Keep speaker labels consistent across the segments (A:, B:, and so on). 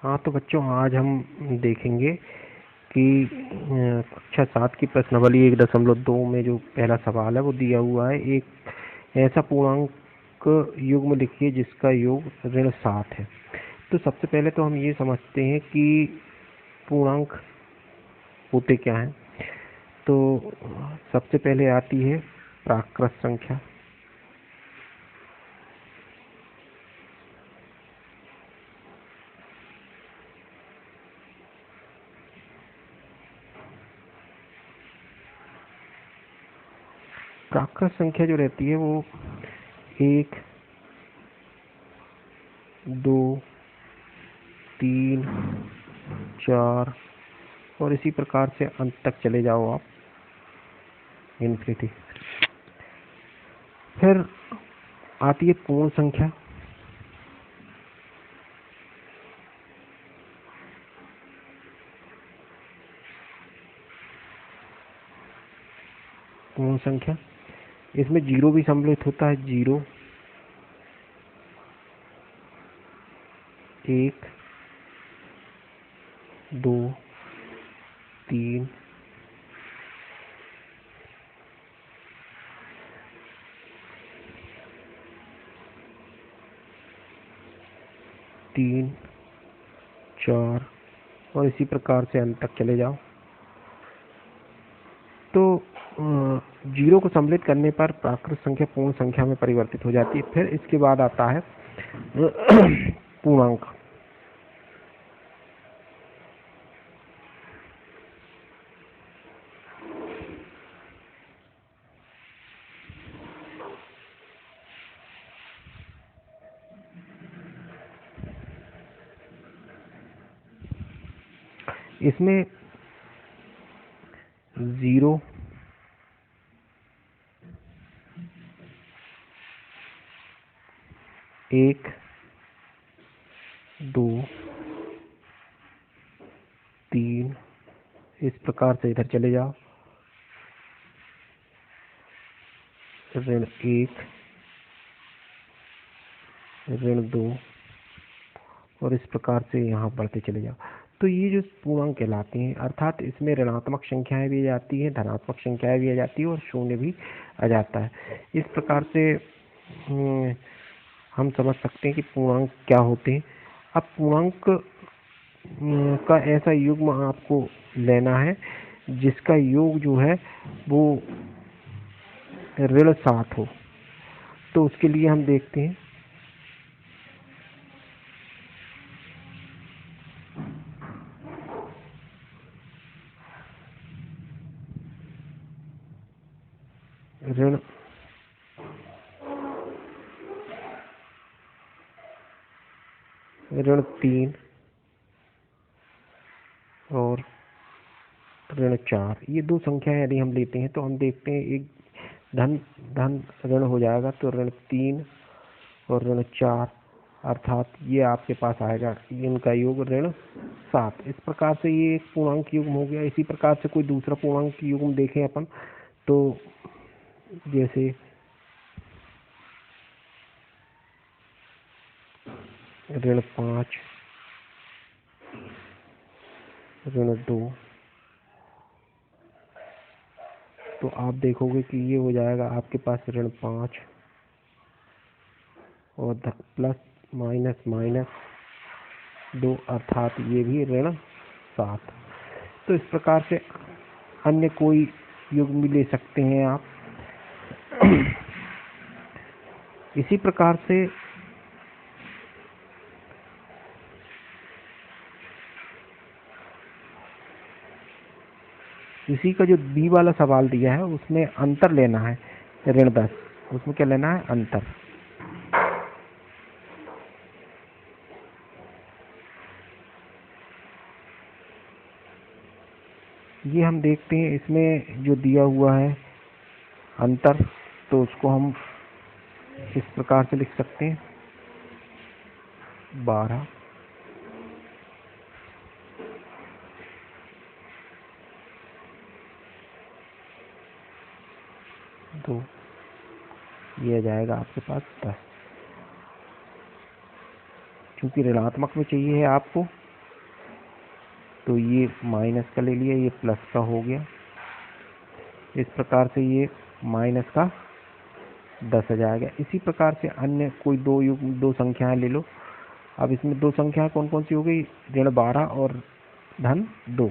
A: हाँ तो बच्चों, आज हम देखेंगे कि कक्षा 7 की प्रश्नावली 1.2 में जो पहला सवाल है वो दिया हुआ है। एक ऐसा पूर्णांक युग्म लिखिए जिसका योग ऋण 7 है। तो सबसे पहले तो हम ये समझते हैं कि पूर्णांक होते क्या हैं। तो सबसे पहले आती है प्राकृत संख्या। प्राकृत संख्या जो रहती है वो 1, 2, 3, 4 और इसी प्रकार से अंत तक चले जाओ आप, इन्फिनिटी। फिर आती है पूर्ण संख्या। पूर्ण संख्या इसमें 0 भी सम्मिलित होता है। 0, 1, 2, 3, 4 और इसी प्रकार से अंत तक चले जाओ। तो 0 को सम्मिलित करने पर प्राकृत संख्या पूर्ण संख्या में परिवर्तित हो जाती है। फिर इसके बाद आता है पूर्णांक। इसमें 0, 1, 2, 3 इस प्रकार से इधर चले जाओ। ऋण 1, ऋण 2 और इस प्रकार से यहाँ बढ़ते चले जाओ। तो ये जो पूर्णांक कहलाते हैं, अर्थात इसमें ऋणात्मक संख्याएं भी आ जाती हैं, धनात्मक संख्याएं भी आ जाती है और शून्य भी आ जाता है। इस प्रकार से हम समझ सकते हैं कि पूर्णांक क्या होते हैं। अब पूर्णांक का ऐसा युग्म आपको लेना है जिसका योग जो है वो ऋण 7 हो। तो उसके लिए हम देखते हैं ऋण 3 और ऋण 4। ये दो संख्याएं यदि हम लेते हैं तो हम देखते हैं एक धन धन ऋण हो जाएगा, तो ऋण 3 और ऋण 4, अर्थात ये आपके पास आएगा इनका योग ऋण 7। इस प्रकार से ये एक पूर्णांक युग्म हो गया। इसी प्रकार से कोई दूसरा पूर्णांक युग्म देखें अपन, तो जैसे ऋण 5, ऋण 2, तो आप देखोगे कि ये हो जाएगा आपके पास ऋण 5 और प्लस माइनस माइनस 2, अर्थात ये भी ऋण 7। तो इस प्रकार से अन्य कोई युग्म भी ले सकते हैं आप। इसी प्रकार से इसी का जो बी वाला सवाल दिया है उसमें अंतर लेना है ऋण 10। उसमें क्या लेना है? अंतर। ये हम देखते हैं इसमें जो दिया हुआ है अंतर, तो उसको हम इस प्रकार से लिख सकते हैं 12, 2, ये आ जाएगा आपके पास 10। क्योंकि ऋणात्मक में चाहिए है आपको तो ये माइनस का ले लिया, ये प्लस का हो गया। इस प्रकार से ये माइनस का 10 आ जाएगा। इसी प्रकार से अन्य कोई दो संख्याएं ले लो। अब इसमें दो संख्याएं कौन कौन सी हो गई, ऋण 12 और धन 2।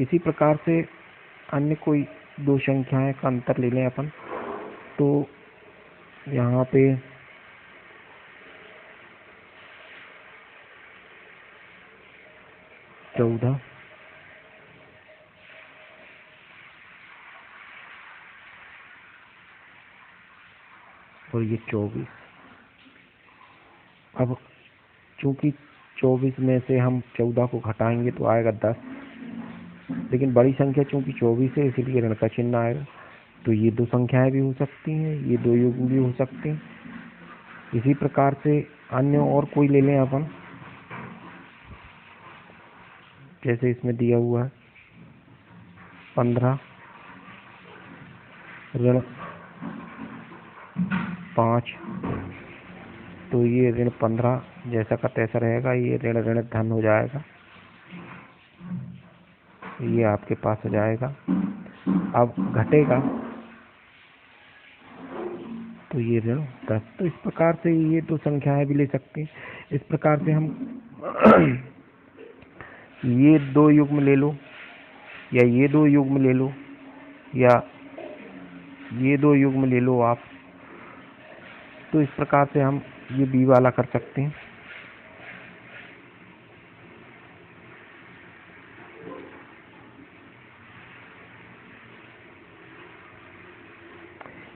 A: इसी प्रकार से अन्य कोई दो संख्याएं का अंतर ले लें अपन। तो यहाँ पे चौदह और ये 24। अब चूंकि 24 में से हम 14 को घटाएंगे तो आएगा 10, लेकिन बड़ी संख्या चूंकि 24 है इसीलिए ऋण का चिन्ह आएगा। तो ये दो संख्याएं भी हो सकती हैं, ये दो युग्म भी हो सकते हैं। इसी प्रकार से अन्य और कोई ले लें अपन, जैसे इसमें दिया हुआ है 15 ऋण 5। तो ये ऋण 15 जैसा का तैसा रहेगा, ये ऋण ऋण धन हो जाएगा, ये आपके पास आ जाएगा। अब घटेगा तो ये ऋण 10। तो इस प्रकार से ये दो संख्याएं भी ले सकते हैं। इस प्रकार से हम ये दो युग्म ले लो, या ये दो युग्म ले लो, या ये दो युग्म ले लो आप। तो इस प्रकार से हम ये बी वाला कर सकते हैं।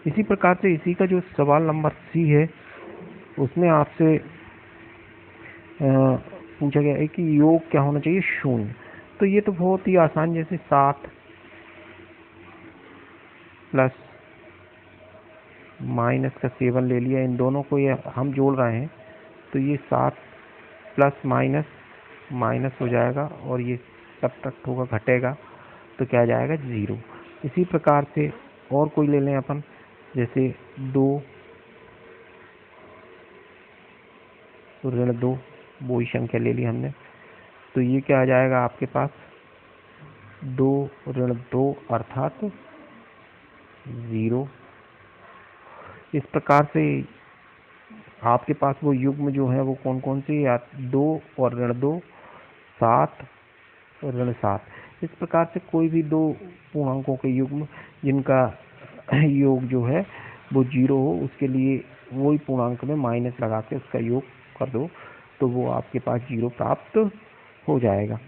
A: इसी प्रकार से इसी का जो सवाल नंबर सी है उसमें आपसे पूछा गया है कि योग क्या होना चाहिए, 0। तो ये तो बहुत ही आसान, जैसे 7 प्लस माइनस का 7 ले लिया, इन दोनों को ये हम जोड़ रहे हैं तो ये 7 प्लस माइनस माइनस हो जाएगा और ये सब्ट्रैक्ट होगा, घटेगा तो क्या जाएगा 0। इसी प्रकार से और कोई ले लें अपन, जैसे 2 ऋण 2, वो ही संख्या ले ली हमने। तो ये क्या आ जाएगा आपके पास, 2 ऋण 2 अर्थात 0। इस प्रकार से आपके पास वो युग्म जो है वो कौन कौन से, या 2 और ऋण 2, 7 और ऋण 7। इस प्रकार से कोई भी दो पूर्णांकों के युग्म जिनका योग जो है वो 0 हो, उसके लिए वही पूर्णांक में माइनस लगा के उसका योग कर दो तो वो आपके पास 0 प्राप्त हो जाएगा।